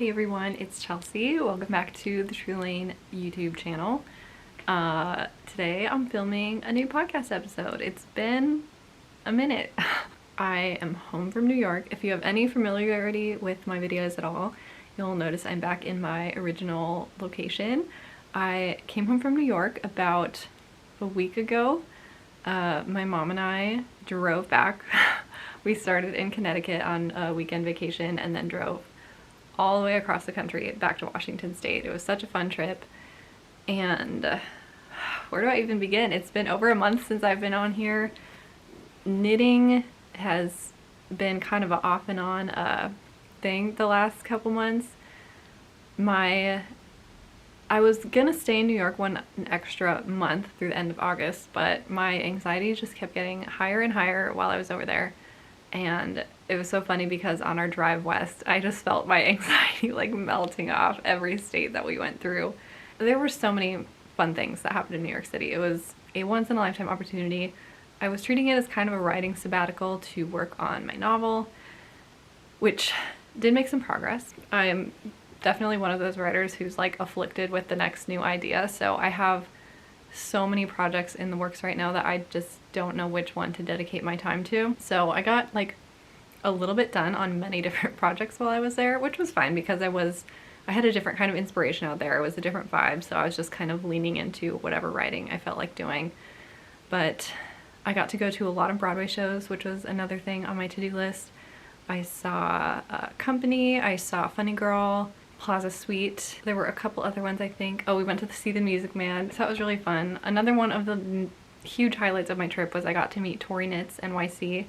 Hey everyone, it's Chelsea. Welcome back to the True Lane YouTube channel. Today I'm filming a new podcast episode. It's been a minute. I am home from New York. If you have any familiarity with my videos at all, you'll notice I'm back in my original location. I came home from New York about a week ago. My mom and I drove back. We started in Connecticut on a weekend vacation and then drove all the way across the country back to Washington State. It was such a fun trip. And where do I even begin? It's been over a month since I've been on here. Knitting has been kind of an off and on thing the last couple months. I was gonna stay in New York an extra month through the end of August, but my anxiety just kept getting higher and higher while I was over there. And it was so funny because on our drive west, I just felt my anxiety like melting off every state that we went through. There were so many fun things that happened in New York City. It was a once-in-a-lifetime opportunity. I was treating it as kind of a writing sabbatical to work on my novel, which did make some progress. I am definitely one of those writers who's like afflicted with the next new idea, so I have so many projects in the works right now that I just don't know which one to dedicate my time to. So I got like a little bit done on many different projects while I was there, which was fine because I had a different kind of inspiration out there. It was a different vibe, so I was just kind of leaning into whatever writing I felt like doing. But I got to go to a lot of Broadway shows, which was another thing on my to-do list. I saw Company, I saw Funny Girl, Plaza Suite. There were a couple other ones, I think. Oh, we went to see The Music Man, so that was really fun. Another one of the huge highlights of my trip was I got to meet Tori Knits NYC.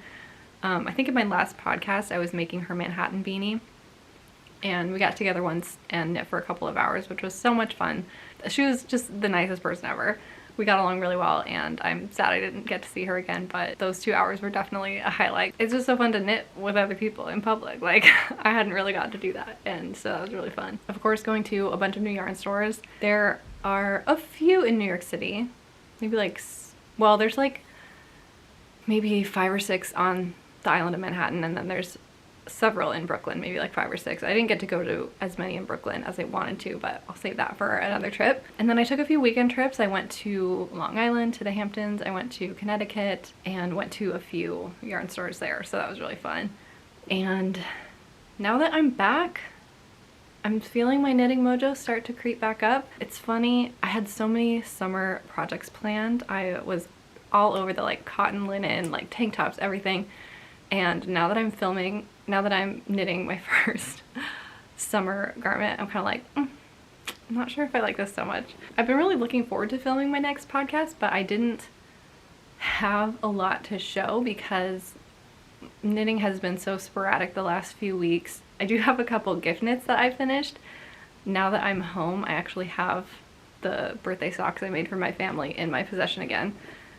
I think in my last podcast I was making her Manhattan beanie, and we got together once and knit for a couple of hours, which was so much fun. She was just the nicest person ever. We got along really well, and I'm sad I didn't get to see her again, but those 2 hours were definitely a highlight. It's just so fun to knit with other people in public. Like, I hadn't really got to do that, and so that was really fun. Of course, going to a bunch of new yarn stores. There are a few in New York City. Maybe like, well, there's like maybe 5 or 6 on the island of Manhattan, and then there's several in Brooklyn, maybe like 5 or 6. I didn't get to go to as many in Brooklyn as I wanted to, but I'll save that for another trip. And then I took a few weekend trips. I went to Long Island, to the Hamptons, I went to Connecticut, and went to a few yarn stores there, so that was really fun. And now that I'm back, I'm feeling my knitting mojo start to creep back up. It's funny, I had so many summer projects planned. I was all over the like cotton, linen, like tank tops, everything. And now that I'm knitting my first summer garment, I'm kind of like, I'm not sure if I like this so much. I've been really looking forward to filming my next podcast, but I didn't have a lot to show because knitting has been so sporadic the last few weeks. I do have a couple gift knits that I finished. Now that I'm home, I actually have the birthday socks I made for my family in my possession again.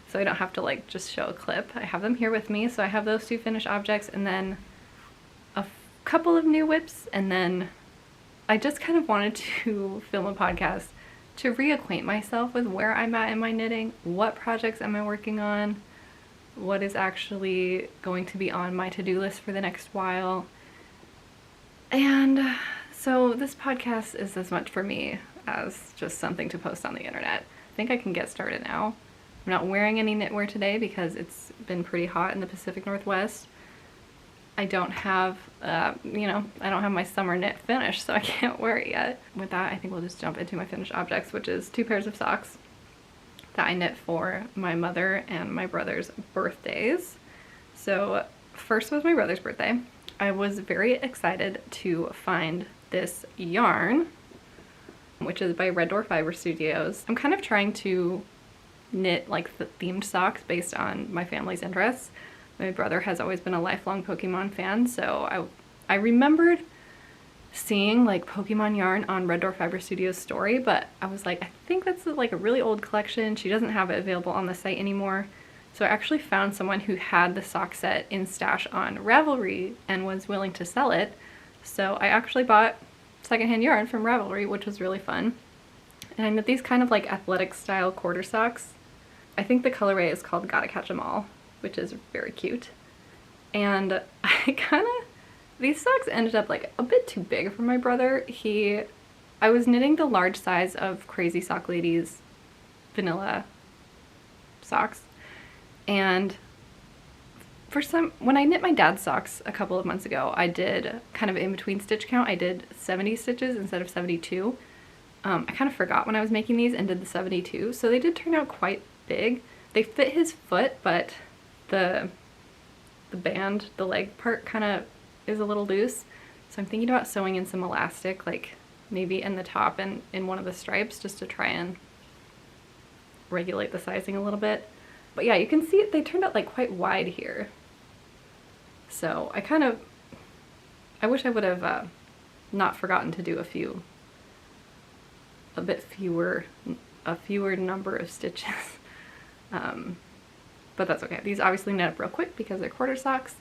So I don't have to like just show a clip. I have them here with me, so I have those 2 finished objects and then a couple of new whips, and then I just kind of wanted to film a podcast to reacquaint myself with where I'm at in my knitting, what projects am I working on, what is actually going to be on my to-do list for the next while. And so this podcast is as much for me as just something to post on the internet. I think I can get started now. I'm not wearing any knitwear today because it's been pretty hot in the Pacific Northwest. I don't have, I don't have my summer knit finished, so I can't wear it yet. With that, I think we'll just jump into my finished objects, which is 2 pairs of socks that I knit for my mother and my brother's birthdays. So first was my brother's birthday. I was very excited to find this yarn, which is by Red Door Fiber Studios. I'm kind of trying to knit like the themed socks based on my family's interests. My brother has always been a lifelong Pokemon fan, so I remembered seeing like Pokemon yarn on Red Door Fiber Studios story, but I was like, I think that's like a really old collection. She doesn't have it available on the site anymore. So I actually found someone who had the sock set in stash on Ravelry and was willing to sell it. So I actually bought secondhand yarn from Ravelry, which was really fun. And I knit these kind of like athletic style quarter socks. I think the colorway is called Gotta Catch 'Em All, which is very cute. And I kind of These socks ended up like a bit too big for my brother. I was knitting the large size of Crazy Sock Lady's vanilla socks, and when I knit my dad's socks a couple of months ago, I did kind of in between stitch count. I did 70 stitches instead of 72. I kind of forgot when I was making these and did the 72, so they did turn out quite big. They fit his foot, but the band, the leg part, kind of is a little loose. So I'm thinking about sewing in some elastic, like maybe in the top and in one of the stripes, just to try and regulate the sizing a little bit. But yeah, you can see they turned out like quite wide here. So I wish I would have not forgotten to do a fewer number of stitches. But that's okay. These obviously knit up real quick because they're quarter socks,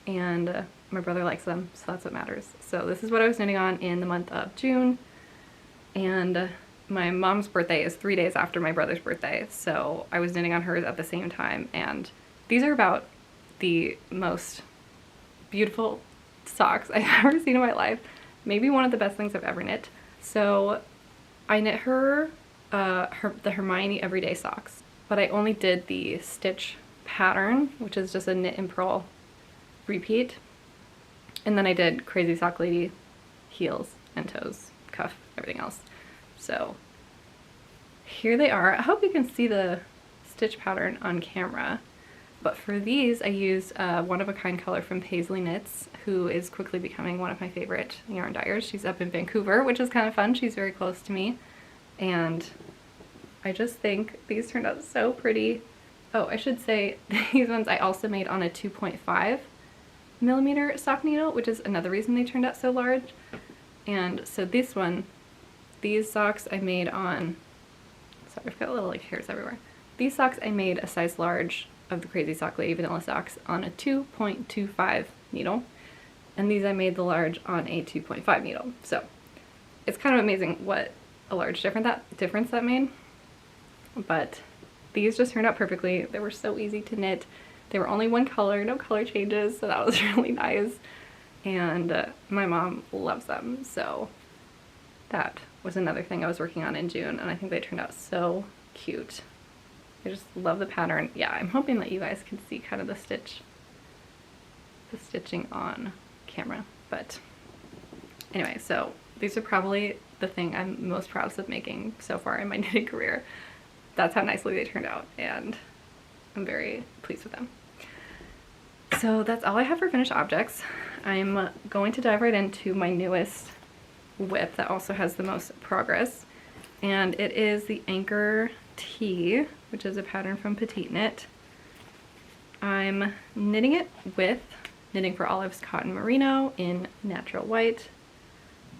and my brother likes them, so that's what matters. So this is what I was knitting on in the month of June, and my mom's birthday is 3 days after my brother's birthday, so I was knitting on hers at the same time, and these are about the most beautiful socks I've ever seen in my life. Maybe one of the best things I've ever knit. So I knit her the Hermione everyday socks, but I only did the stitch pattern, which is just a knit and purl repeat, and then I did Crazy Sock Lady heels and toes, cuff, everything else. So here they are. I hope you can see the stitch pattern on camera. But for these, I used one-of-a-kind color from Pasley Knits, who is quickly becoming one of my favorite yarn dyers. She's up in Vancouver, which is kind of fun. She's very close to me. And I just think these turned out so pretty. Oh, I should say these ones I also made on a 2.5 millimeter sock needle, which is another reason they turned out so large. And so these socks I made on, sorry, I've got little like hairs everywhere. These socks I made a size large of the Crazy Sock Lady vanilla socks on a 2.25 needle, and these I made the large on a 2.5 needle. So it's kind of amazing what a large difference that made. But these just turned out perfectly. They were so easy to knit. They were only one color, no color changes, so that was really nice. And my mom loves them, so that was another thing I was working on in June, and I think they turned out so cute. I just love the pattern. Yeah, I'm hoping that you guys can see kind of the stitching on camera. But anyway, so these are probably the thing I'm most proud of making so far in my knitting career. That's how nicely they turned out, and I'm very pleased with them. So that's all I have for finished objects. I'm going to dive right into my newest whip that also has the most progress, and it is the Anker T, which is a pattern from PetiteKnit. I'm knitting it with Knitting for Olive's cotton merino in natural white.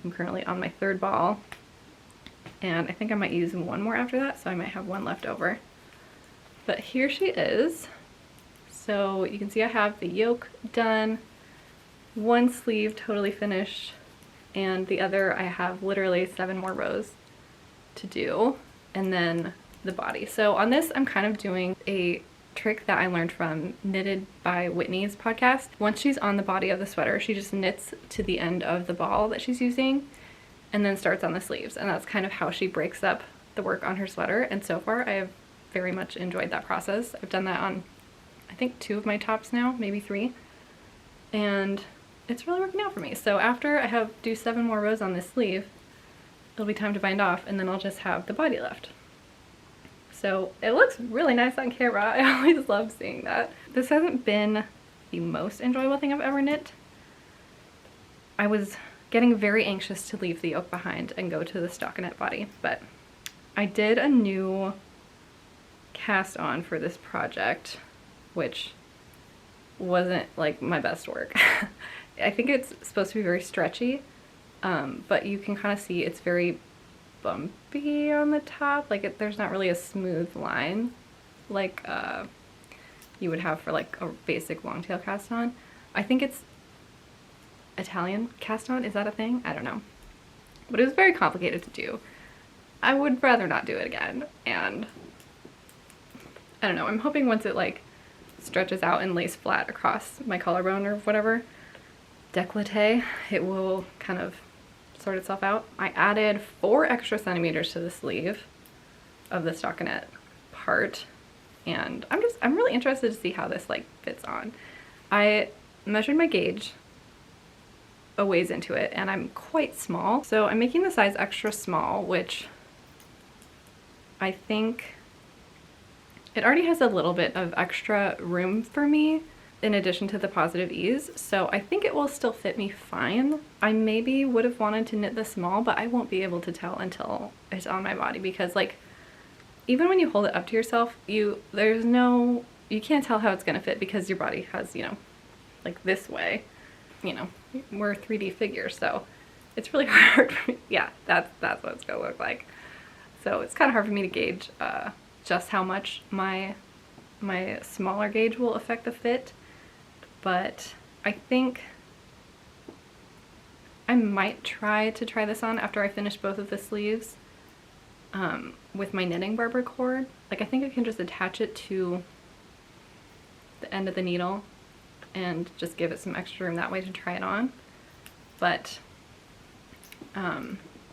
I'm currently on my third ball, and I think I might use one more after that, so I might have one left over. But here she is. So you can see I have the yoke done, one sleeve totally finished, and the other I have literally 7 more rows to do, and then the body. So on this I'm kind of doing a trick that I learned from Knitted by Whitney's podcast. Once she's on the body of the sweater, she just knits to the end of the ball that she's using and then starts on the sleeves, and that's kind of how she breaks up the work on her sweater. And so far I have very much enjoyed that process. I've done that on I think 2 of my tops now, maybe 3, and it's really working out for me. So after I do 7 more rows on this sleeve, it'll be time to bind off, and then I'll just have the body left. So it looks really nice on camera. I always love seeing that. This hasn't been the most enjoyable thing I've ever knit. I was getting very anxious to leave the yoke behind and go to the stockinette body, but I did a new cast on for this project, which wasn't like my best work. I think it's supposed to be very stretchy, but you can kind of see it's very bumpy on the top. Like there's not really a smooth line like you would have for like a basic long tail cast on. I think it's Italian cast on. Is that a thing? I don't know. But it was very complicated to do. I would rather not do it again, and I don't know. I'm hoping once it like stretches out and lays flat across my collarbone or whatever, décolleté, it will kind of sort itself out. I added 4 extra centimeters to the sleeve of the stockinette part, and I'm really interested to see how this like fits on. I measured my gauge a ways into it, and I'm quite small, so I'm making the size extra small, which I think it already has a little bit of extra room for me in addition to the positive ease, so I think it will still fit me fine. I maybe would have wanted to knit this small, but I won't be able to tell until it's on my body, because like even when you hold it up to yourself, you can't tell how it's gonna fit because your body has, you know, like this way, you know, we're 3D figures, so it's really hard for me. Yeah, that's what it's gonna look like. So it's kind of hard for me to gauge just how much my smaller gauge will affect the fit, but I think I might try this on after I finish both of the sleeves with my knitting barber cord. Like, I think I can just attach it to the end of the needle and just give it some extra room that way to try it on. But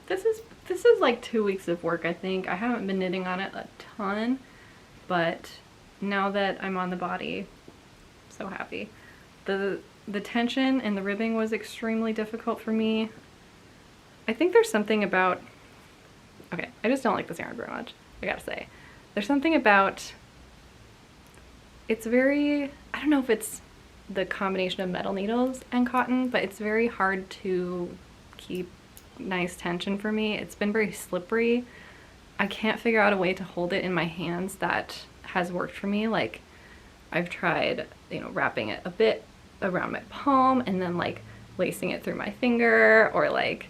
this is like 2 weeks of work, I think. I haven't been knitting on it a ton, but now that I'm on the body, I'm so happy. The tension and the ribbing was extremely difficult for me. I think there's something about, okay, I just don't like this yarn very much, I gotta say. There's something about, it's very, I don't know if it's the combination of metal needles and cotton, but it's very hard to keep nice tension for me. It's been very slippery. I can't figure out a way to hold it in my hands that has worked for me. Like, I've tried, you know, wrapping it a bit around my palm and then like lacing it through my finger, or like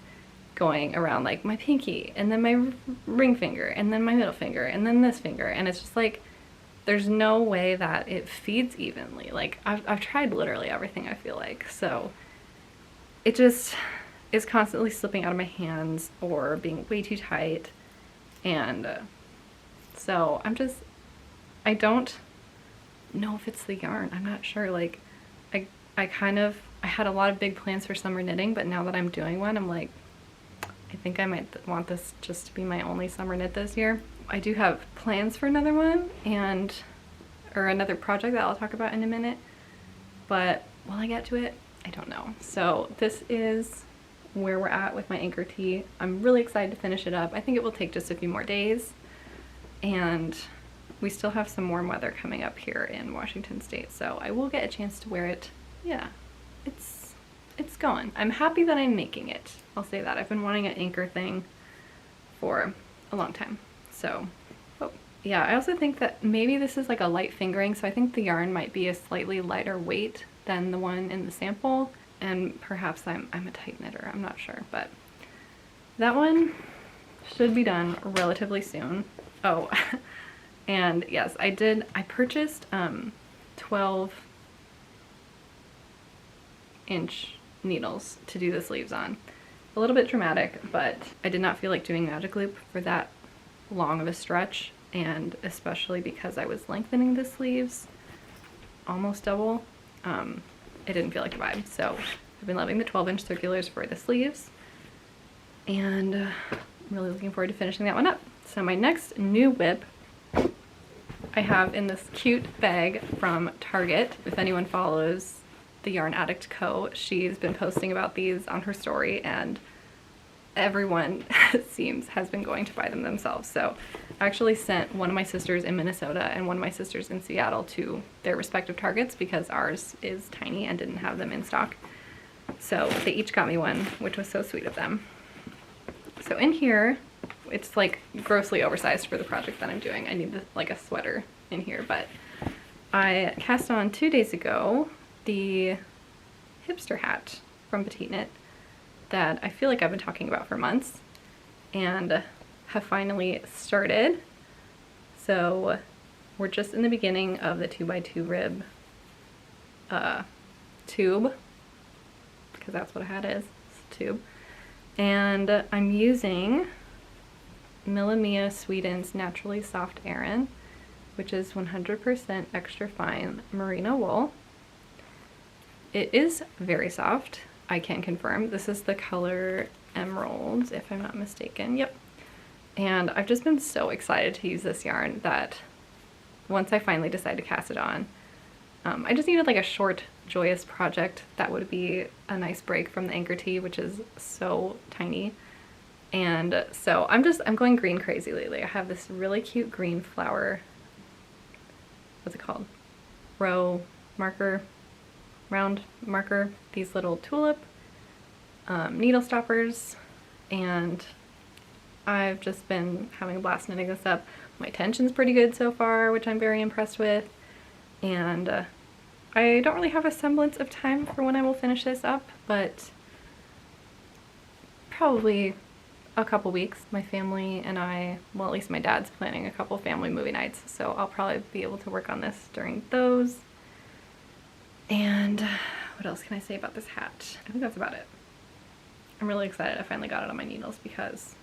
going around like my pinky and then my ring finger and then my middle finger and then this finger, and it's just like there's no way that it feeds evenly. Like, I've tried literally everything, I feel like, so it just is constantly slipping out of my hands or being way too tight. And so I don't know if it's the yarn. I'm not sure. Like, I had a lot of big plans for summer knitting, but now that I'm doing one, I'm like, I think I might want this just to be my only summer knit this year. I do have plans for another one, or another project that I'll talk about in a minute, but will I get to it? I don't know. So this is where we're at with my Anker tee. I'm really excited to finish it up. I think it will take just a few more days, and we still have some warm weather coming up here in Washington State, so I will get a chance to wear it. Yeah, it's going. I'm happy that I'm making it. I'll say that. I've been wanting an Anker thing for a long time. So, oh, yeah, I also think that maybe this is like a light fingering, so I think the yarn might be a slightly lighter weight than the one in the sample, and perhaps I'm a tight knitter, I'm not sure, but that one should be done relatively soon. Oh, and yes, I purchased 12-inch needles to do the sleeves on. A little bit dramatic, but I did not feel like doing magic loop for that long of a stretch, and especially because I was lengthening the sleeves almost double, it didn't feel like a vibe. So I've been loving the 12-inch circulars for the sleeves, and I'm really looking forward to finishing that one up. So my next new whip I have in this cute bag from Target. If anyone follows the Yarn Addict Co, she's been posting about these on her story, and everyone it seems has been going to buy them themselves. So I actually sent one of my sisters in Minnesota and one of my sisters in Seattle to their respective Targets because ours is tiny and didn't have them in stock. So they each got me one, which was so sweet of them. So in here, it's like grossly oversized for the project that I'm doing. I need like a sweater in here, but I cast on 2 days ago the hipster hat from PetiteKnit that I feel like I've been talking about for months and have finally started. So we're just in the beginning of the 2x2 rib tube, because that's what a hat is, it's a tube. And I'm using Millamia Sweden's Naturally Soft Aran, which is 100% extra fine merino wool. It is very soft. I can confirm. This is the color Emerald, if I'm not mistaken. Yep. And I've just been so excited to use this yarn that once I finally decide to cast it on, I just needed like a short, joyous project that would be a nice break from the Anker tee, which is so tiny. And so I'm going green crazy lately. I have this really cute green flower, what's it called? Round marker, these little tulip needle stoppers, and I've just been having a blast knitting this up. My tension's pretty good so far, which I'm very impressed with, and I don't really have a semblance of time for when I will finish this up, but probably a couple weeks. My family and I, well, at least my dad's planning a couple family movie nights, so I'll probably be able to work on this during those. And what else can I say about this hat? I think that's about it. I'm really excited I finally got it on my needles because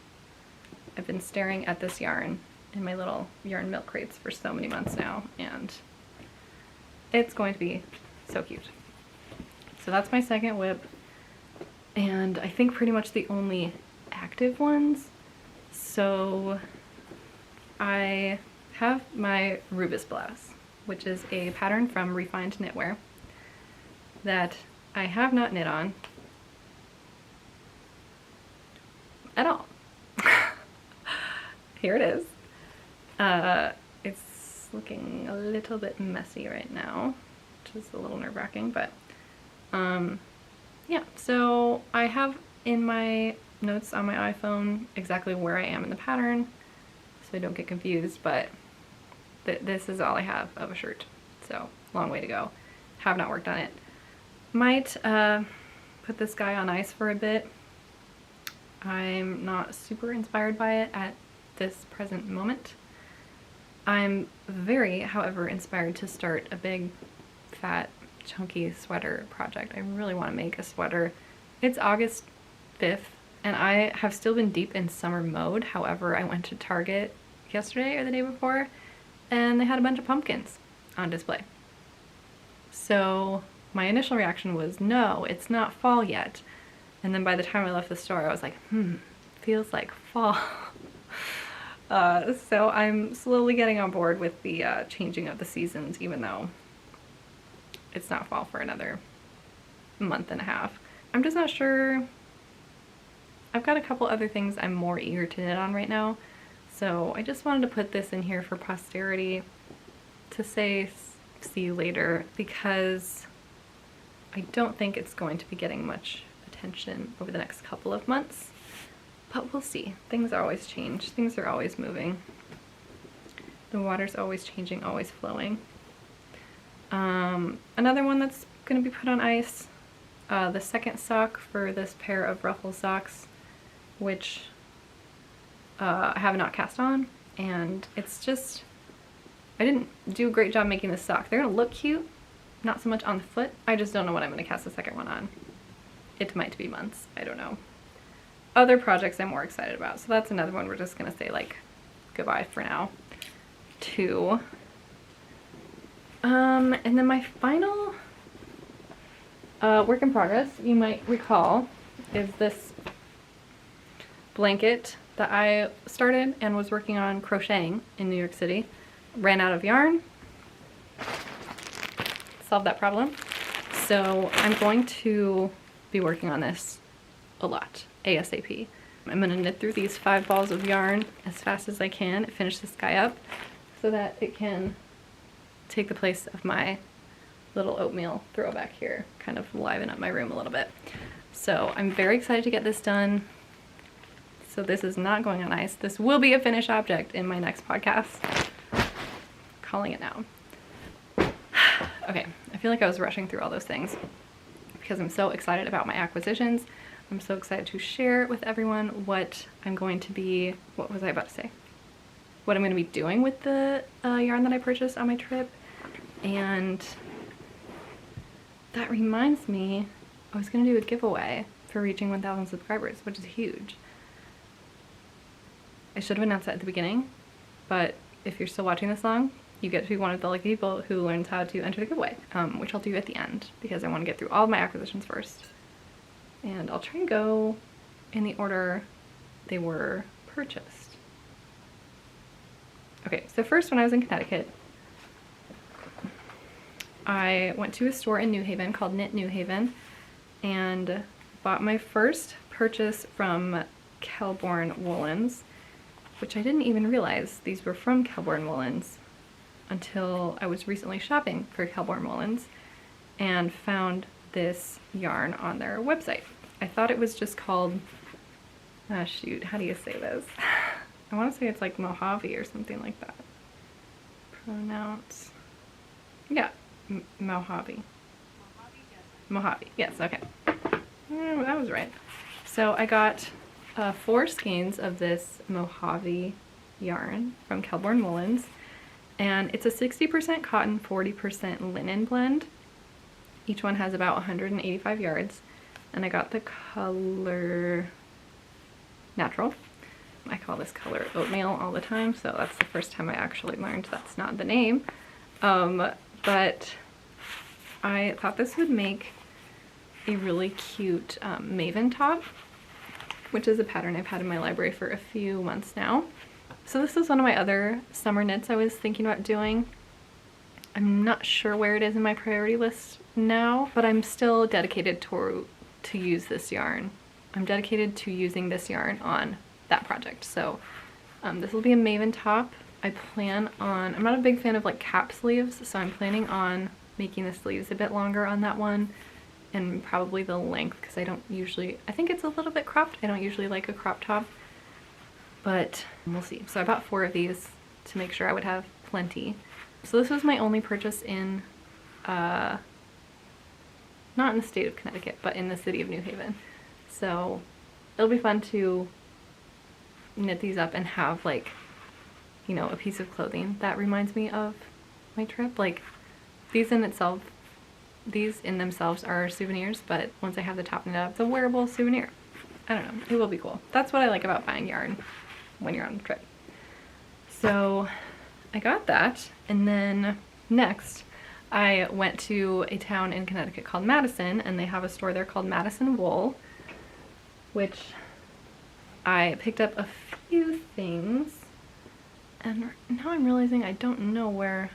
I've been staring at this yarn in my little yarn milk crates for so many months now, and it's going to be so cute. So that's my second whip, and I think pretty much the only active ones. So I have my Rubus blouse, which is a pattern from Refined Knitwear that I have not knit on at all. Here it is. It's looking a little bit messy right now, which is a little nerve-wracking, but yeah, so I have in my notes on my iPhone exactly where I am in the pattern so I don't get confused, but this is all I have of a shirt, so long way to go. Have not worked on it. Might put this guy on ice for a bit. I'm not super inspired by it at this present moment. I'm very, however, inspired to start a big, fat, chunky sweater project. I really want to make a sweater. It's August 5th, and I have still been deep in summer mode. However, I went to Target yesterday or the day before, and they had a bunch of pumpkins on display. So my initial reaction was, no, it's not fall yet. And then by the time I left the store, I was like, feels like fall. So I'm slowly getting on board with the changing of the seasons, even though it's not fall for another month and a half. I'm just not sure. I've got a couple other things I'm more eager to knit on right now, so I just wanted to put this in here for posterity to say see you later, because I don't think it's going to be getting much attention over the next couple of months, but we'll see. Things always change. Things are always moving. The water's always changing, always flowing. Another one that's going to be put on ice, the second sock for this pair of Ruffle socks, which I have not cast on, and it's just, I didn't do a great job making this sock. They're going to look cute, not so much on the foot. I just don't know what I'm going to cast the second one on. It might be months, I don't know. Other projects I'm more excited about, so that's another one we're just going to say like goodbye for now to. And then my final work in progress, you might recall, is this blanket that I started and was working on crocheting in New York City. Ran out of yarn. Solved that problem. So I'm going to be working on this a lot, ASAP. I'm going to knit through these 5 balls of yarn as fast as I can, finish this guy up so that it can take the place of my little oatmeal throwback here, kind of liven up my room a little bit. So I'm very excited to get this done. So this is not going on ice. This will be a finished object in my next podcast. Calling it now. Okay, I feel like I was rushing through all those things because I'm so excited about my acquisitions. I'm so excited to share with everyone what I'm going to be, what was I about to say? What I'm going to be doing with the yarn that I purchased on my trip. And that reminds me, I was going to do a giveaway for reaching 1,000 subscribers, which is huge. I should have announced that at the beginning, but if you're still watching this long, you get to be one of the lucky people who learns how to enter the giveaway, which I'll do at the end because I want to get through all of my acquisitions first. and I'll try and go in the order they were purchased. Okay, so first, when I was in Connecticut, I went to a store in New Haven called Knit New Haven and bought my first purchase from Kelbourne Woolens, which I didn't even realize these were from Kelbourne Woolens until I was recently shopping for Kelbourne Woolens and found this yarn on their website. I thought it was just called, shoot, how do you say this? I want to say it's like Mojave or something like that. Pronounce, yeah, Mojave. Mojave, yes, okay. That was right. So I got 4 skeins of this Mojave yarn from Kelbourne Woolens, and it's a 60% cotton, 40% linen blend. Each one has about 185 yards, and I got the color Natural. I call this color oatmeal all the time, so that's the first time I actually learned that's not the name. But I thought this would make a really cute maven top, which is a pattern I've had in my library for a few months now. So this is one of my other summer knits I was thinking about doing. I'm not sure where it is in my priority list now, but I'm still dedicated to use this yarn. I'm dedicated to using this yarn on that project. So this will be a maven top. I plan on, I'm not a big fan of like cap sleeves, so I'm planning on making the sleeves a bit longer on that one, and probably the length, because I don't usually, I think it's a little bit cropped. I don't usually like a crop top, but we'll see. So I bought 4 of these to make sure I would have plenty. So this was my only purchase in, not in the state of Connecticut, but in the city of New Haven. So it'll be fun to knit these up and have, like, you know, a piece of clothing that reminds me of my trip. Like, these in themselves are souvenirs, but once I have the top knit up, it's a wearable souvenir. I don't know, it will be cool. That's what I like about buying yarn when you're on a trip. So I got that, and then next I went to a town in Connecticut called Madison, and they have a store there called Madison Wool, which I picked up a few things, and now I'm realizing I don't know where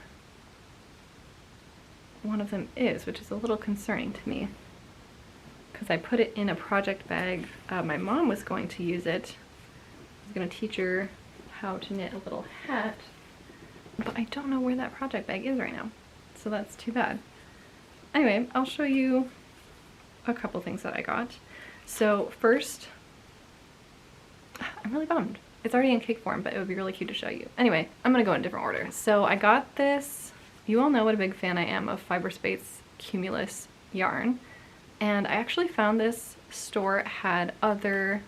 one of them is, which is a little concerning to me, because I put it in a project bag. My mom was going to use it. I was going to teach her how to knit a little hat, but I don't know where that project bag is right now, so that's too bad. Anyway, I'll show you a couple things that I got. So first, I'm really bummed. It's already in cake form, but it would be really cute to show you. Anyway, I'm gonna go in a different order. So I got this, you all know what a big fan I am of Fyberspates Cumulus yarn, and I actually found this store had other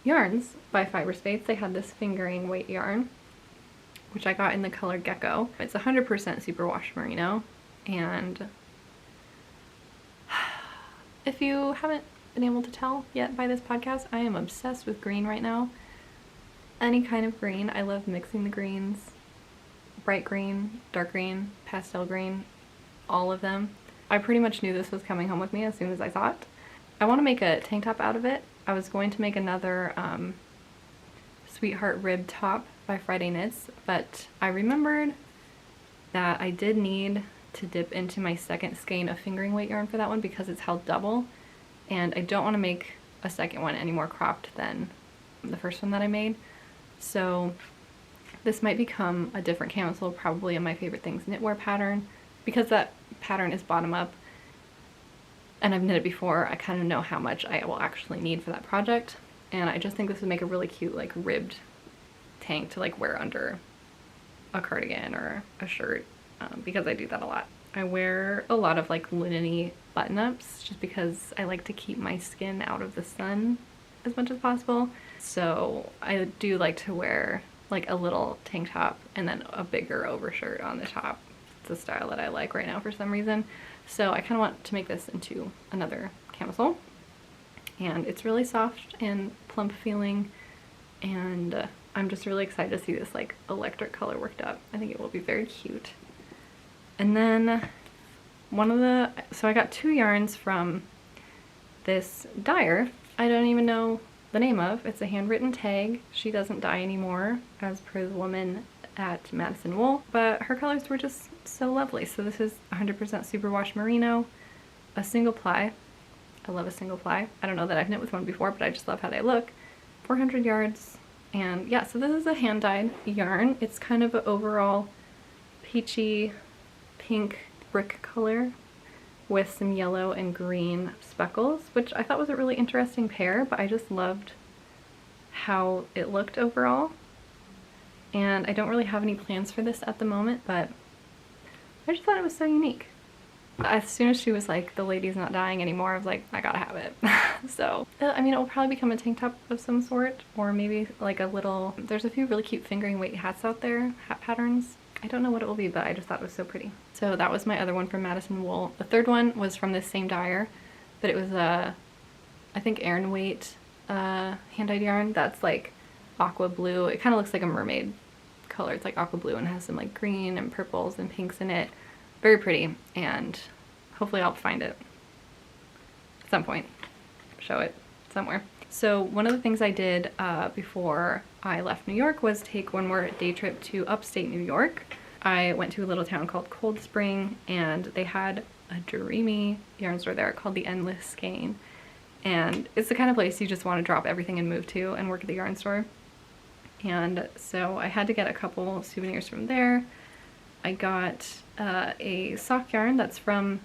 yarns by Fyberspates. They had this fingering weight yarn, which I got in the color Gecko. It's 100% superwash merino, and if you haven't been able to tell yet by this podcast, I am obsessed with green right now. Any kind of green. I love mixing the greens. Bright green, dark green, pastel green, all of them. I pretty much knew this was coming home with me as soon as I saw it. I want to make a tank top out of it. I was going to make another Sweetheart Rib top by Friday Knits, but I remembered that I did need to dip into my second skein of fingering weight yarn for that one because it's held double, and I don't want to make a second one any more cropped than the first one that I made. So this might become a different camisole, probably in my favorite things knitwear pattern, because that pattern is bottom up and I've knitted before. I kind of know how much I will actually need for that project, and I just think this would make a really cute like ribbed tank to like wear under a cardigan or a shirt, because I do that a lot. I wear a lot of like linen-y button-ups just because I like to keep my skin out of the sun as much as possible. So I do like to wear like a little tank top and then a bigger overshirt on the top. It's a style that I like right now for some reason. So I kind of want to make this into another camisole, and it's really soft and plump feeling, and I'm just really excited to see this like electric color worked up. I think it will be very cute. And then so I got 2 yarns from this dyer. I don't even know the name of. It's a handwritten tag. She doesn't dye anymore, as per the woman at Madison Wool, but her colors were just so lovely. So this is 100% superwash merino, a single ply. I love a single ply. I don't know that I've knit with one before, but I just love how they look. 400 yards, and yeah, so this is a hand-dyed yarn. It's kind of an overall peachy pink brick color with some yellow and green speckles, which I thought was a really interesting pair, but I just loved how it looked overall. And I don't really have any plans for this at the moment, but I just thought it was so unique. As soon as she was like, the lady's not dyeing anymore, I was like, I gotta have it. So, I mean, it will probably become a tank top of some sort, or maybe like a little, there's a few really cute fingering weight hats out there, hat patterns. I don't know what it will be, but I just thought it was so pretty. So that was my other one from Madison Wool. The third one was from this same dyer, but it was a, I think Aran weight hand-dyed yarn that's like aqua blue. It kind of looks like a mermaid color. It's like aqua blue and has some like green and purples and pinks in it. Very pretty, and hopefully I'll find it at some point, show it somewhere. So one of the things I did before I left New York was take one more day trip to upstate New York. I went to a little town called Cold Spring, and they had a dreamy yarn store there called the Endless Skein. And it's the kind of place you just want to drop everything and move to and work at the yarn store. And so I had to get a couple souvenirs from there. I got a sock yarn that's from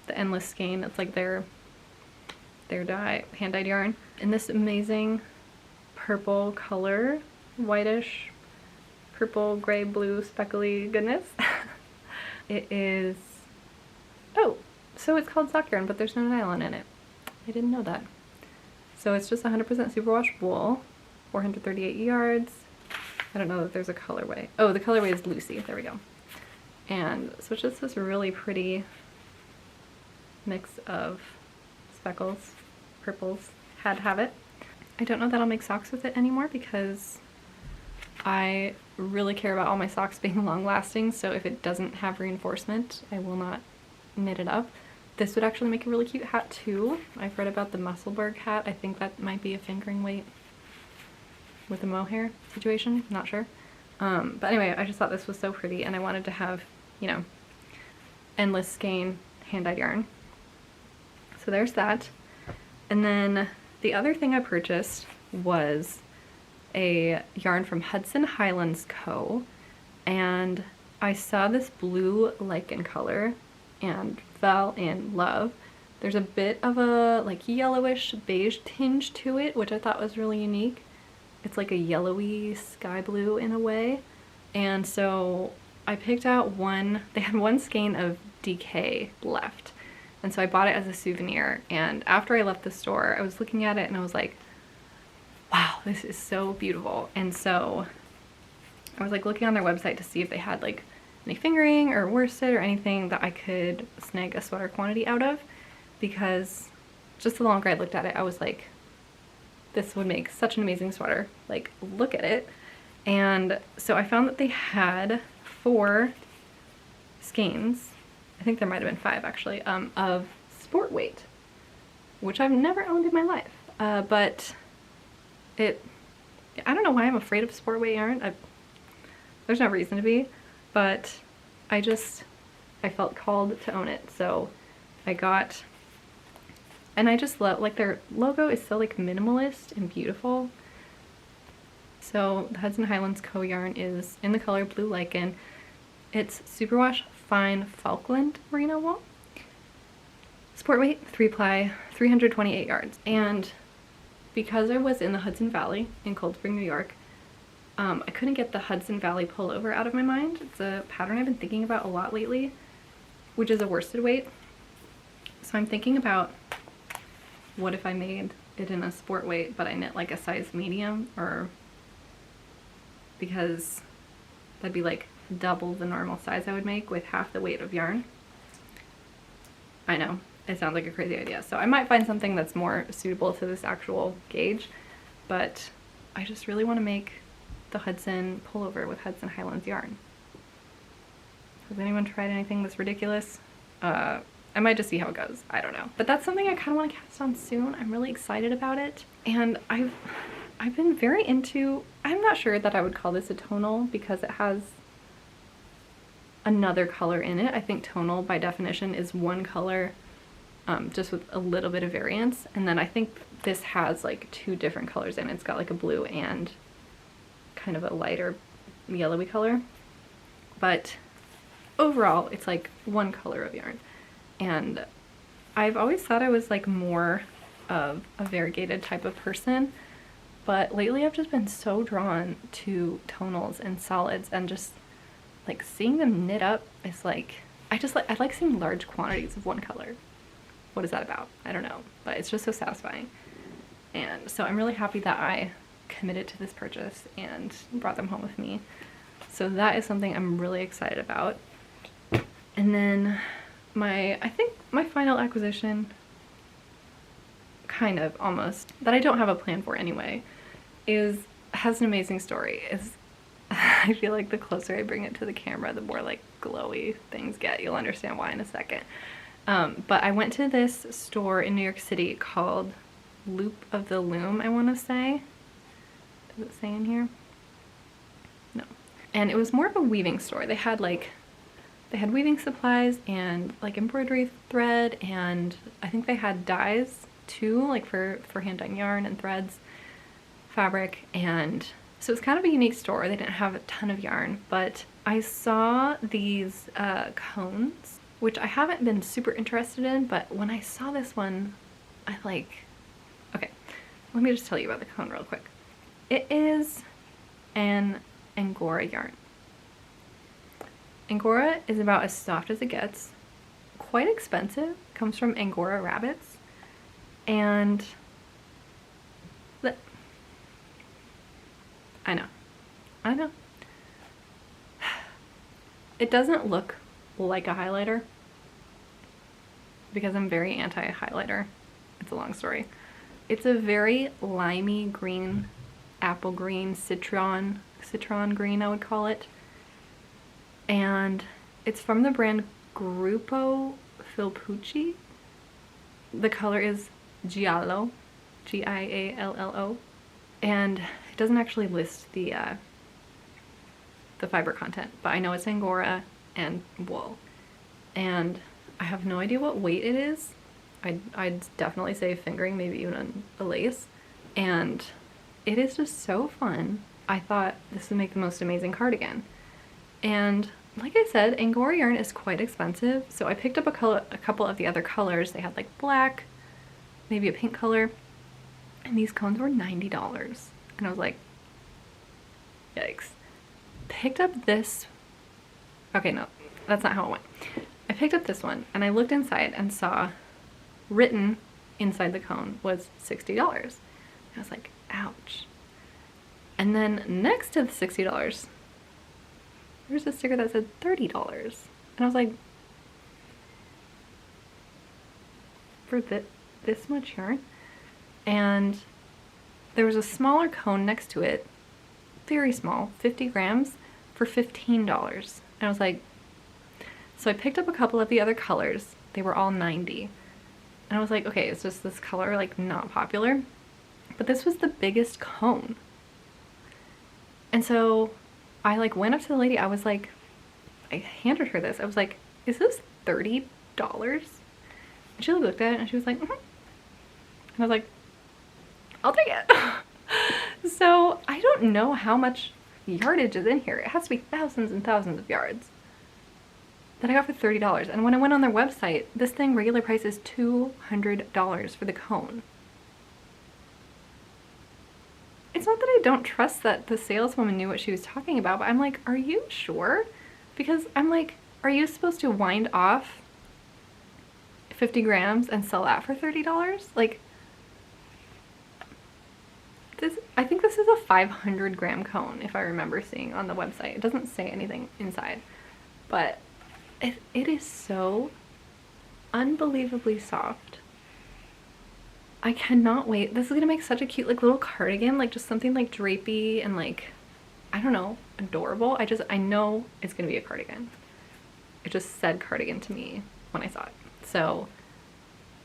the Endless Skein. It's like their hand-dyed yarn in this amazing purple color, whitish purple, gray, blue, speckly goodness. It is, oh, so it's called sock yarn, but there's no nylon in it. I didn't know that. So it's just 100% superwash wool, 438 yards. I don't know that there's a colorway. Oh, the colorway is Lucie. There we go. And so it's just this really pretty mix of speckles, purples. Had to have it. I don't know that I'll make socks with it anymore because I really care about all my socks being long lasting, so if it doesn't have reinforcement, I will not knit it up. This would actually make a really cute hat too. I've read about the Musselburgh hat. I think that might be a fingering weight with a mohair situation, not sure. But anyway, I just thought this was so pretty, and I wanted to have, you know, Endless Skein hand-dyed yarn. So there's that. And then the other thing I purchased was a yarn from Hudson Highlands Co. And I saw this blue lichen color and fell in love. There's a bit of a like yellowish beige tinge to it, which I thought was really unique. It's like a yellowy sky blue in a way. And so I picked out one, they had one skein of DK left. And so I bought it as a souvenir. And after I left the store, I was looking at it and I was like, wow, this is so beautiful. And so I was like looking on their website to see if they had like any fingering or worsted or anything that I could snag a sweater quantity out of, because just the longer I looked at it, I was like, this would make such an amazing sweater. Like, look at it. And so I found that they had 4 skeins, I think there might have been 5 actually, of sport weight, which I've never owned in my life. But I don't know why I'm afraid of sport weight yarn. There's no reason to be, but I felt called to own it. So I got, and I just love, like, their logo is so like minimalist and beautiful. So the Hudson Highlands Co yarn is in the color Blue Lichen. It's superwash fine Falkland merino wool. Sport weight, 3-ply, 328 yards. And because I was in the Hudson Valley in Cold Spring, New York, I couldn't get the Hudson Valley pullover out of my mind. It's a pattern I've been thinking about a lot lately, which is a worsted weight. So I'm thinking about, what if I made it in a sport weight, but I knit like a size medium, or because that'd be like double the normal size I would make with half the weight of yarn. I know, it sounds like a crazy idea. So I might find something that's more suitable to this actual gauge, but I just really want to make the Hudson pullover with Hudson Highlands yarn. Has anyone tried anything that's ridiculous? I might just see how it goes. I don't know. But that's something I kind of want to cast on soon. I'm really excited about it. And I've been very into, I'm not sure that I would call this a tonal because it has another color in it. I think tonal by definition is one color just with a little bit of variance. And then I think this has like 2 different colors in it. It's got like a blue and kind of a lighter yellowy color. But overall, it's like one color of yarn. And I've always thought I was like more of a variegated type of person, but lately I've just been so drawn to tonals and solids, and just like seeing them knit up is like, I like seeing large quantities of one color. What is that about? I don't know, but it's just so satisfying. And so I'm really happy that I committed to this purchase and brought them home with me. So that is something I'm really excited about. And then I think my final acquisition, kind of almost, that I don't have a plan for anyway, has an amazing story. I feel like the closer I bring it to the camera, the more like glowy things get. You'll understand why in a second. But I went to this store in New York City called Loop of the Loom, I want to say. Does it say in here? No. And it was more of a weaving store. They had weaving supplies and like embroidery thread, and I think they had dyes too, like for hand dyeing yarn and threads, fabric. And so it's kind of a unique store. They didn't have a ton of yarn, but I saw these cones, which I haven't been super interested in, but when I saw this one, okay, let me just tell you about the cone real quick. It is an Angora yarn. Angora is about as soft as it gets, quite expensive, comes from Angora rabbits, and I know. It doesn't look like a highlighter because I'm very anti-highlighter. It's a long story. It's a very limey green, apple green, citron green I would call it. And it's from the brand Gruppo Filpucci. The color is Giallo, Giallo, and it doesn't actually list the fiber content, but I know it's Angora and wool. And I have no idea what weight it is. I'd definitely say fingering, maybe even a lace. And it is just so fun. I thought this would make the most amazing cardigan. And like I said, Angora yarn is quite expensive, so I picked up a couple of the other colors. They had like black, maybe a pink color, and these cones were $90. And I was like, yikes. Picked up this, okay, no, that's not how it went. I picked up this one and I looked inside and saw written inside the cone was $60. I was like, ouch. And then next to the $60, there's a sticker that said $30. And I was like, for this much yarn? And there was a smaller cone next to it, very small, 50 grams, for $15. And I was like, so I picked up a couple of the other colors. They were all 90. And I was like, okay, is just this color like not popular? But this was the biggest cone. And so I like went up to the lady. I was like, I handed her this. I was like, is this $30? And she looked at it and she was like, mm-hmm. And I was like, I'll take it. So I don't know how much yardage is in here. It has to be thousands and thousands of yards that I got for $30. And when I went on their website, this thing regular price is $200 for the cone. It's not that I don't trust that the saleswoman knew what she was talking about, but I'm like, are you sure? Because I'm like, are you supposed to wind off 50 grams and sell that for $30? Like, this, I think this is a 500 gram cone, if I remember seeing on the website. It doesn't say anything inside, but it is so unbelievably soft. I cannot wait. This is gonna make such a cute like little cardigan, like just something like drapey and like, I don't know, adorable. I know it's gonna be a cardigan. It just said cardigan to me when I saw it. So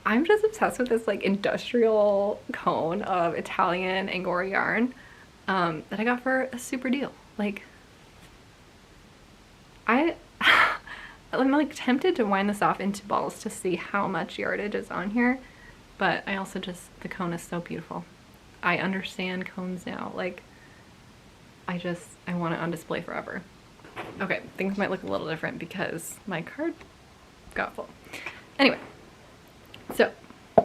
I'm just obsessed with this like industrial cone of Italian Angora yarn that I got for a super deal. Like, I'm like tempted to wind this off into balls to see how much yardage is on here, but I also just, the cone is so beautiful. I understand cones now. Like, I want it on display forever. Okay, things might look a little different because my card got full. Anyway, so I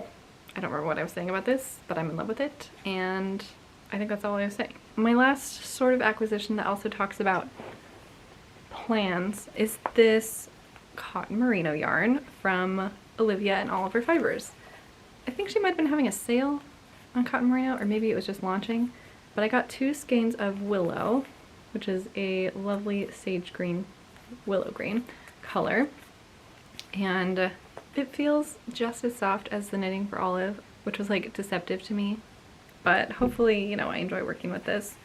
don't remember what I was saying about this, but I'm in love with it, and I think that's all I was saying. My last sort of acquisition that also talks about plans is this cotton merino yarn from Olivia and Oliver Fibers. I think she might have been having a sale on cotton merino, or maybe it was just launching, but I got 2 skeins of willow, which is a lovely sage green, willow green color, and it feels just as soft as the knitting for Olive, which was like deceptive to me, but hopefully, you know, I enjoy working with this.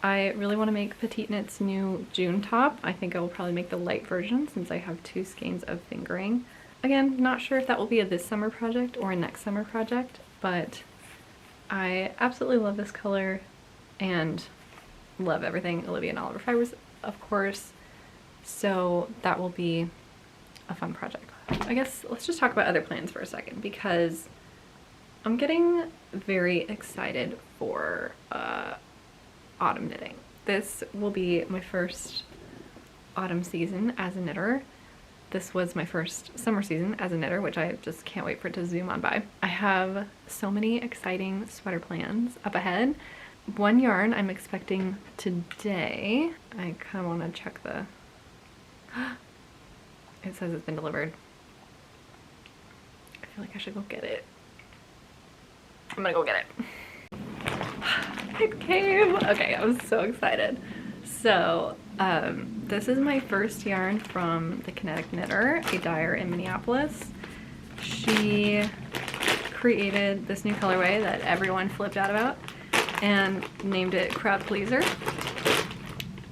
I really want to make PetiteKnit's new June top. I think I will probably make the light version since I have 2 skeins of fingering. Again, not sure if that will be a this summer project or a next summer project, but I absolutely love this color and love everything Olivia and Oliver Fibers, of course, so that will be a fun project. I guess let's just talk about other plans for a second, because I'm getting very excited for autumn knitting. This will be my first autumn season as a knitter. This was my first summer season as a knitter, which I just can't wait for it to zoom on by. I have so many exciting sweater plans up ahead. One yarn I'm expecting today. I kind of want to check the... It says it's been delivered. I feel like I should go get it. I'm gonna go get it. It came! Okay, I was so excited. So, this is my first yarn from the Kinetic Knitter, a dyer in Minneapolis. She created this new colorway that everyone flipped out about and named it Crowd Pleaser.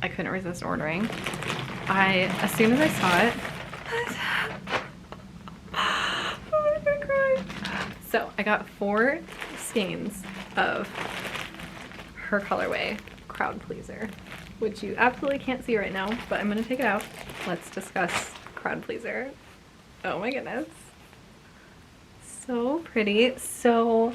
I couldn't resist ordering. As soon as I saw it, oh, I'm gonna cry. So I got 4 skeins of her colorway, Crowd Pleaser, which you absolutely can't see right now, but I'm gonna take it out. Let's discuss Crowd Pleaser. Oh my goodness. So pretty. So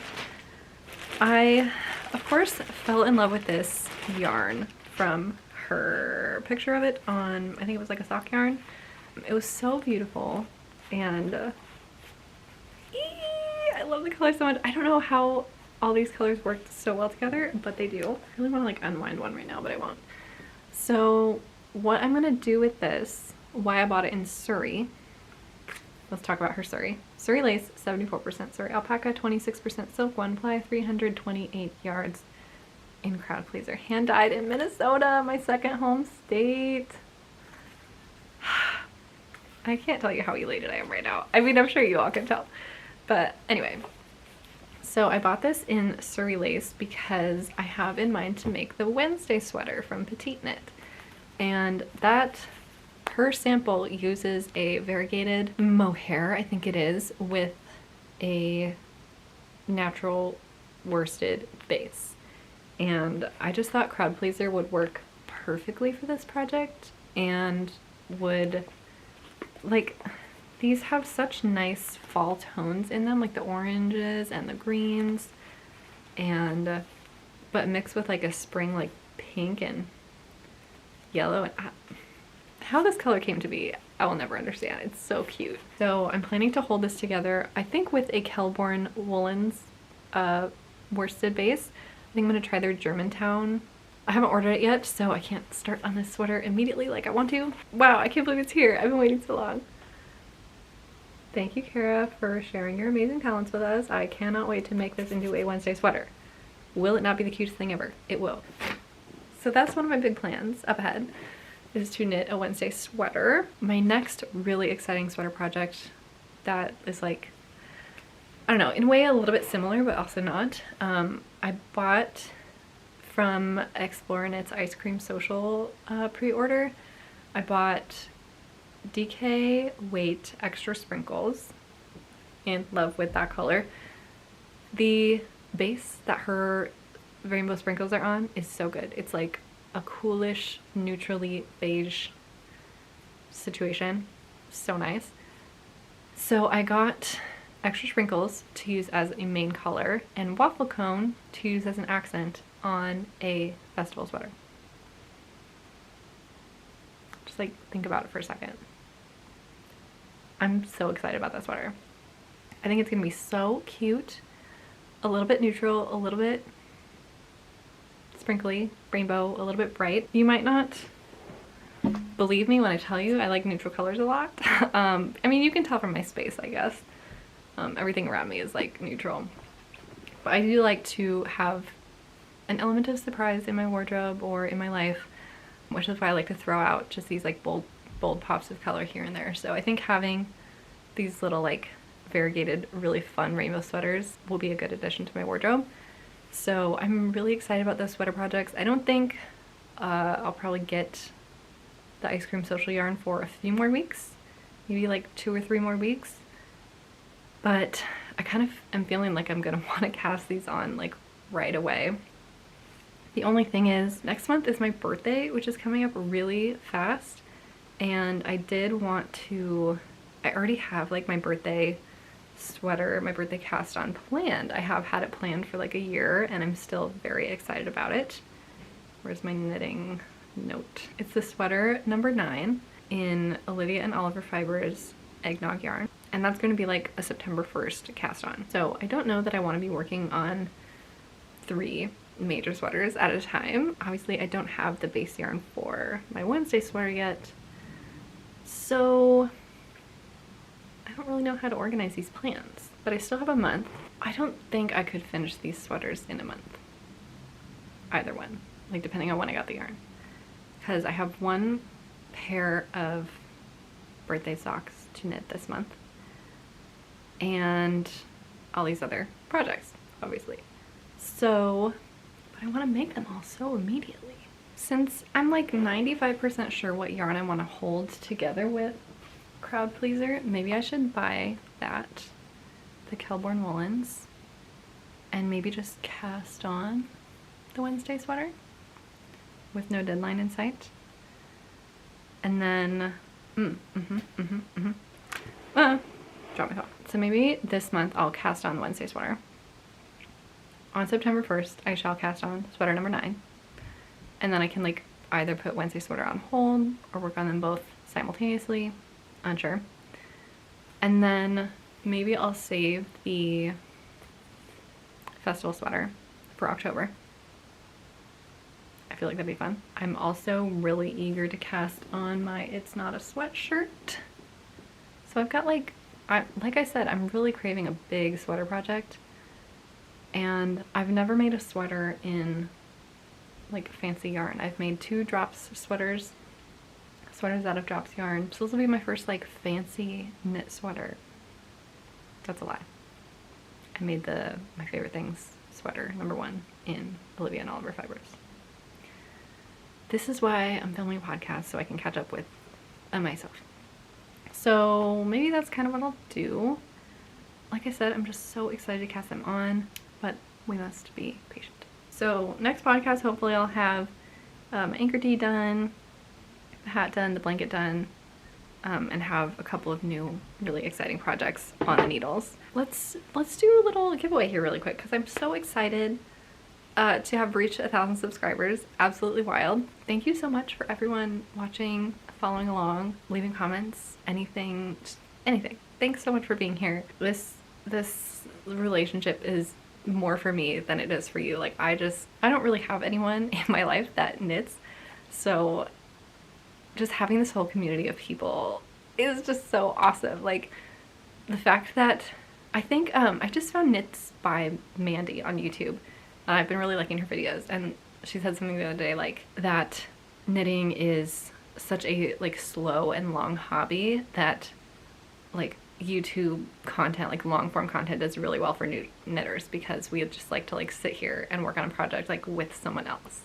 I, of course, fell in love with this yarn from her picture of it on, I think it was like a sock yarn. It was so beautiful, and I love the color so much. I don't know how all these colors work so well together, but they do. I really want to like unwind one right now, but I won't. So what I'm gonna do with this, why I bought it in Surrey, let's talk about her Surrey. Surrey lace, 74% Surrey alpaca, 26% silk, 1 ply, 328 yards in Crowd Pleaser. Hand dyed in Minnesota, my second home state. I can't tell you how elated I am right now. I mean, I'm sure you all can tell. But anyway, so I bought this in Surrey lace because I have in mind to make the Wednesday sweater from PetiteKnit. And that, her sample uses a variegated mohair, I think it is, with a natural worsted base. And I just thought Crowd Pleaser would work perfectly for this project, and would, like, these have such nice fall tones in them, like the oranges and the greens, and but mixed with like a spring like pink and yellow. And how this color came to be, I will never understand. It's so cute. So I'm planning to hold this together, I think with a Kelbourne Woolens worsted base. I think I'm gonna try their Germantown. I haven't ordered it yet, so I can't start on this sweater immediately like I want to. Wow, I can't believe it's here. I've been waiting so long. Thank you, Kara, for sharing your amazing talents with us. I cannot wait to make this into a Wednesday sweater. Will it not be the cutest thing ever? It will. So that's one of my big plans up ahead, is to knit a Wednesday sweater. My next really exciting sweater project that is like, I don't know, in a way a little bit similar, but also not. I bought from Explore Knit's Ice Cream Social pre-order. I bought DK weight extra sprinkles in love with that color. The base that her rainbow sprinkles are on is so good. It's like a coolish, neutrally beige situation. So nice. So I got extra sprinkles to use as a main color and waffle cone to use as an accent on a festival sweater. Just like think about it for a second. I'm so excited about that sweater. I think it's gonna be so cute. A little bit neutral, a little bit sprinkly, rainbow, a little bit bright. You might not believe me when I tell you I like neutral colors a lot. I mean, you can tell from my space, I guess. Everything around me is like neutral. But I do like to have an element of surprise in my wardrobe or in my life, which is why I like to throw out just these like bold pops of color here and there. So I think having these little like variegated, really fun rainbow sweaters will be a good addition to my wardrobe. So I'm really excited about those sweater projects. I don't think I'll probably get the ice cream social yarn for a few more weeks, maybe like 2 or 3 more weeks. But I kind of am feeling like I'm gonna want to cast these on like right away. The only thing is next month is my birthday, which is coming up really fast, and I did want to, I already have like my birthday sweater, my birthday cast on planned. I have had it planned for like a year and I'm still very excited about it. Where's my knitting note? It's the sweater number 9 in Olivia and Oliver Fibre's Eggnog yarn, and that's going to be like a September 1st cast on. So I don't know that I want to be working on 3 major sweaters at a time. Obviously I don't have the base yarn for my Wednesday sweater yet, so I don't really know how to organize these plans, but I still have a month. I don't think I could finish these sweaters in a month. Either one, like depending on when I got the yarn. Because I have 1 pair of birthday socks to knit this month. And all these other projects, obviously. So, but I want to make them all so immediately. Since I'm like 95% sure what yarn I want to hold together with Crowd Pleaser, maybe I should buy that, the Kelbourne Woolens, and maybe just cast on the Wednesday sweater with no deadline in sight. And then drop my phone. So maybe this month I'll cast on the Wednesday sweater. On September 1st I shall cast on sweater number 9, and then I can like either put Wednesday sweater on hold or work on them both simultaneously. Unsure. And then maybe I'll save the festival sweater for October. I feel like that'd be fun. I'm also really eager to cast on my It's Not a Sweatshirt. So I've got like I said, I'm really craving a big sweater project, and I've never made a sweater in like fancy yarn. I've made 2 drops sweaters out of drops yarn. So this will be my first like fancy knit sweater. That's a lie. I made the My Favorite Things sweater number 1 in Olivia and Oliver Fibres. This is why I'm filming a podcast, so I can catch up with myself. So maybe that's kind of what I'll do. Like I said, I'm just so excited to cast them on, but we must be patient. So next podcast, hopefully I'll have Anker D done, the hat done, the blanket done, and have a couple of new really exciting projects on the needles. Let's do a little giveaway here really quick, because I'm so excited to have reached 1,000 subscribers. Absolutely wild. Thank you so much for everyone watching, following along, leaving comments, anything, just anything. Thanks so much for being here. This relationship is more for me than it is for you. Like I don't really have anyone in my life that knits, so just having this whole community of people is just so awesome. Like the fact that I think I just found Knits by Mandy on YouTube. I've been really liking her videos, and she said something the other day like that knitting is such a like slow and long hobby that like YouTube content, like long form content, does really well for new knitters, because we just like to like sit here and work on a project like with someone else.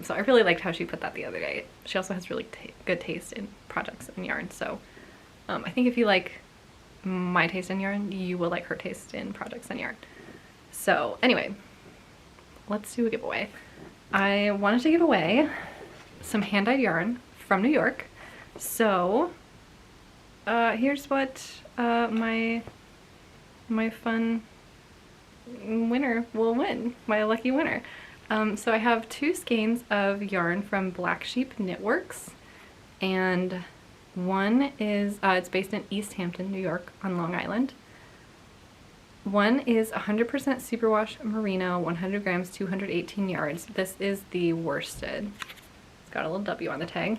So I really liked how she put that the other day. She also has really good taste in projects and yarn. So I think if you like my taste in yarn, you will like her taste in projects and yarn. So anyway, let's do a giveaway. I wanted to give away some hand-dyed yarn from New York. So here's what my fun winner will win, my lucky winner. So I have 2 skeins of yarn from Black Sheep Knitworks, and one is, it's based in East Hampton, New York on Long Island. One is 100% superwash merino, 100 grams, 218 yards. This is the worsted. It's got a little W on the tag.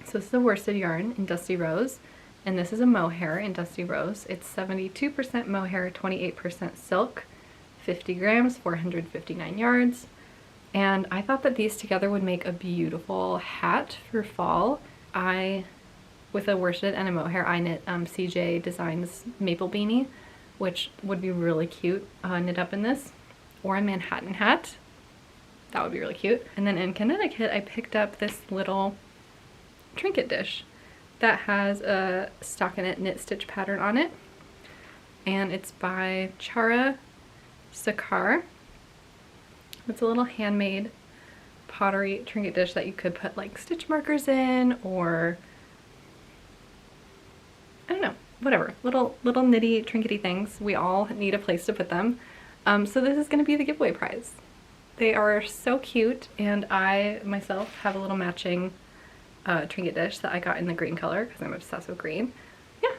So this is a worsted yarn in Dusty Rose, and this is a mohair in Dusty Rose. It's 72% mohair, 28% silk, 50 grams, 459 yards. And I thought that these together would make a beautiful hat for fall. With a worsted and a mohair, I knit CJ Designs Maple Beanie, which would be really cute knit up in this, or a Manhattan hat. That would be really cute. And then in Connecticut, I picked up this little trinket dish that has a stockinette knit stitch pattern on it, and it's by Chara Sakar. It's a little handmade pottery trinket dish that you could put like stitch markers in, or I don't know, whatever, little nitty trinkety things. We all need a place to put them. So this is going to be the giveaway prize. They are so cute, and I myself have a little matching trinket dish that I got in the green color because I'm obsessed with green. Yeah,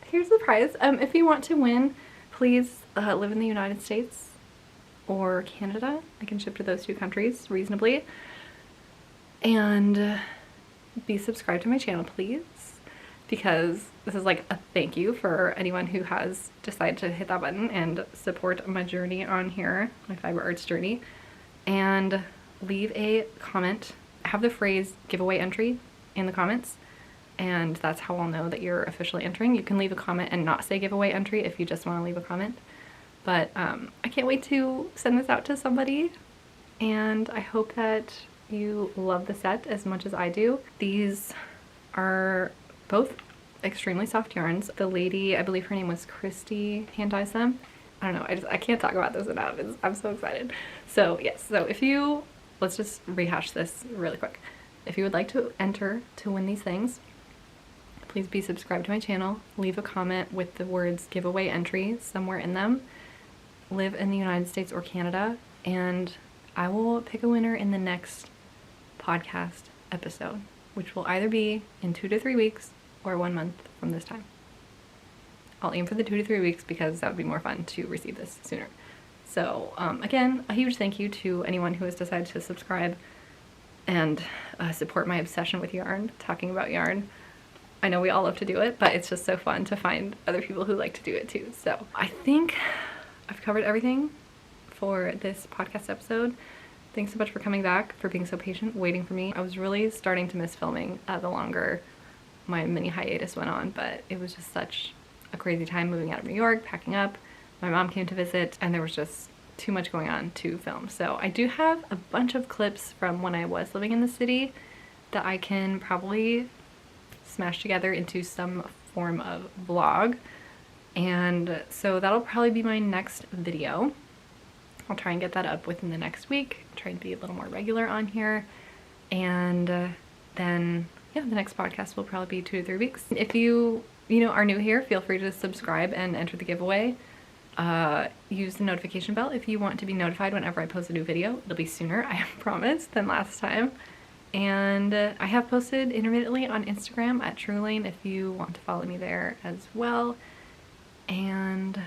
here's the prize. If you want to win, please live in the United States or Canada. I can ship to those 2 countries reasonably. And be subscribed to my channel, please, because this is like a thank you for anyone who has decided to hit that button and support my journey on here, my fiber arts journey. And leave a comment. Have the phrase giveaway entry in the comments, and that's how I'll know that you're officially entering. You can leave a comment and not say giveaway entry if you just want to leave a comment. But I can't wait to send this out to somebody, and I hope that you love the set as much as I do. These are both extremely soft yarns. The lady, I believe her name was Christy, hand dyes them. I don't know, I can't talk about this enough. I'm so excited. So yes, so if you, let's just rehash this really quick. If you would like to enter to win these things, please be subscribed to my channel. Leave a comment with the words giveaway entry somewhere in them. Live in the United States or Canada, and I will pick a winner in the next podcast episode, which will either be in 2 to 3 weeks or 1 month from this time. I'll aim for the 2 to 3 weeks because that would be more fun to receive this sooner. So again, a huge thank you to anyone who has decided to subscribe and support my obsession with yarn, talking about yarn. I know we all love to do it, but it's just so fun to find other people who like to do it too. So I think I've covered everything for this podcast episode. Thanks so much for coming back, for being so patient, waiting for me. I was really starting to miss filming the longer my mini hiatus went on, but it was just such a crazy time moving out of New York, packing up. My mom came to visit, and there was just too much going on to film. So I do have a bunch of clips from when I was living in the city that I can probably smash together into some form of vlog. And so that'll probably be my next video. I'll try and get that up within the next week, try and be a little more regular on here. And then, yeah, the next podcast will probably be 2 to 3 weeks. If you are new here, feel free to subscribe and enter the giveaway. Use the notification bell if you want to be notified whenever I post a new video. It'll be sooner, I promise, than last time. And I have posted intermittently on Instagram at Truelane if you want to follow me there as well. And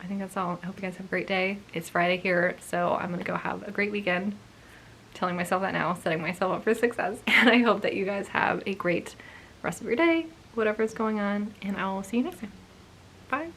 I think that's all. I hope you guys have a great day. It's Friday here, so I'm gonna go have a great weekend. Telling myself that now, setting myself up for success. And I hope that you guys have a great rest of your day, whatever is going on, and I will see you next time. Bye.